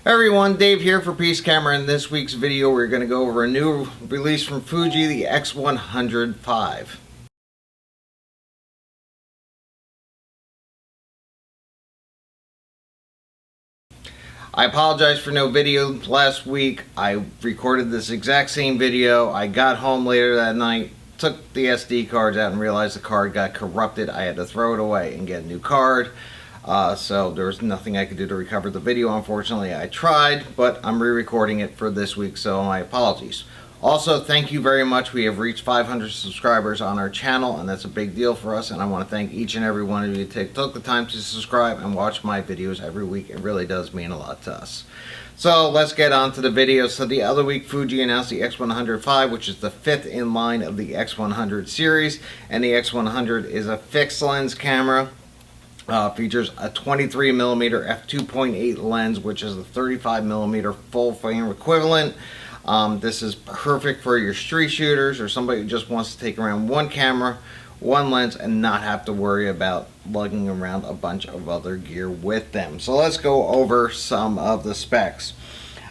Hey everyone, Dave here for Peace Camera. In this week's video, we're going to go over a new release from Fuji, the X100V. I apologize for no video last week. I recorded this exact same video. I got home later that night, took the SD cards out and realized the card got corrupted. I had to throw it away and get a new card. So there was nothing I could do to recover the video. Unfortunately, I tried, but I'm re-recording it for this week, so my apologies. Also, thank you very much. We have reached 500 subscribers on our channel, and that's a big deal for us, and I want to thank each and every one of you who took the time to subscribe and watch my videos every week. It really does mean a lot to us. So let's get on to the video. So the other week, Fuji announced the X100V, which is the fifth in line of the X100 series, and the X100 is a fixed lens camera. Features a 23mm f2.8 lens, which is a 35mm full frame equivalent. This is perfect for your street shooters or somebody who just wants to take around one camera, one lens, and not have to worry about lugging around a bunch of other gear with them. So let's go over some of the specs.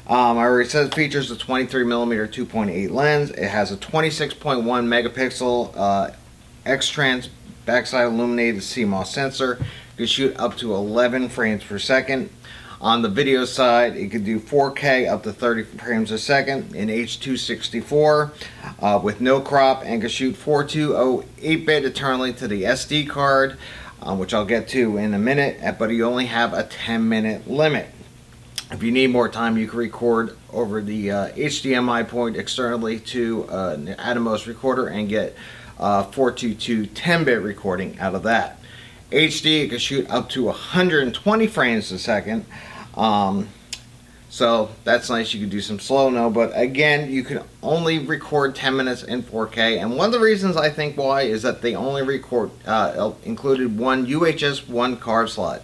I already said it features a 23mm 2.8 lens. It has a 26.1 megapixel X-Trans backside illuminated CMOS sensor. You can shoot up to 11 frames per second. On the video side, it could do 4K up to 30 frames a second in H.264 with no crop, and can shoot 420 8-bit eternally to the SD card, which I'll get to in a minute, but you only have a 10-minute limit. If you need more time, you can record over the HDMI port externally to an Atomos recorder and get 422 10-bit recording out of that. HD, it can shoot up to 120 frames a second, so that's nice. You can do some slow-mo, but again, you can only record 10 minutes in 4K, and one of the reasons I think why is that they only included one UHS 1 card slot.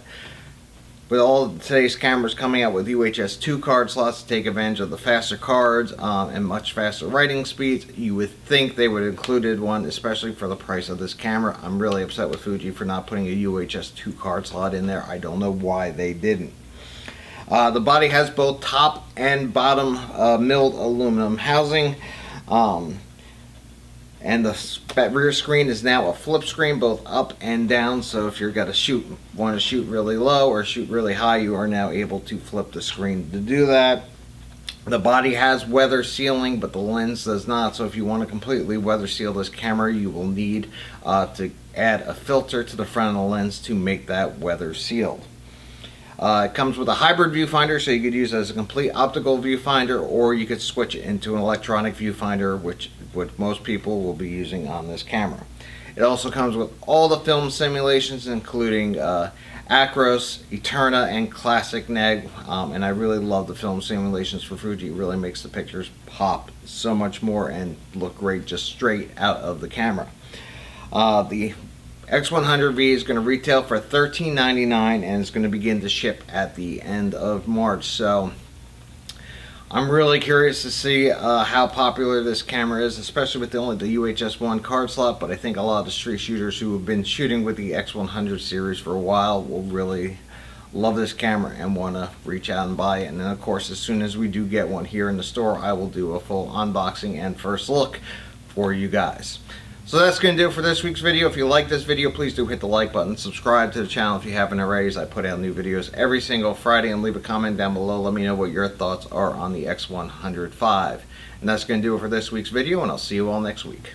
With all of today's cameras coming out with UHS 2 card slots to take advantage of the faster cards and much faster writing speeds, you would think they would have included one, especially for the price of this camera. I'm really upset with Fuji for not putting a UHS 2 card slot in there. I don't know why they didn't. The body has both top and bottom milled aluminum housing. And the rear screen is now a flip screen, both up and down. So if you're want to shoot really low or shoot really high, you are now able to flip the screen to do that. The body has weather sealing, but the lens does not. So if you want to completely weather seal this camera, you will need to add a filter to the front of the lens to make that weather sealed. It comes with a hybrid viewfinder, so you could use it as a complete optical viewfinder, or you could switch it into an electronic viewfinder, which most people will be using on this camera. It also comes with all the film simulations, including Acros, Eterna, and Classic Neg, and I really love the film simulations for Fuji. It really makes the pictures pop so much more and look great just straight out of the camera. The X100V is going to retail for $13.99 and it's going to begin to ship at the end of March. So I'm really curious to see how popular this camera is, especially with only the UHS 1 card slot, but I think a lot of the street shooters who have been shooting with the X100 series for a while will really love this camera and want to reach out and buy it. And then of course, as soon as we do get one here in the store, I will do a full unboxing and first look for you guys. So that's going to do it for this week's video. If you like this video, please do hit the like button. Subscribe to the channel if you haven't already, as I put out new videos every single Friday, and leave a comment down below. Let me know what your thoughts are on the X100V. And that's going to do it for this week's video, and I'll see you all next week.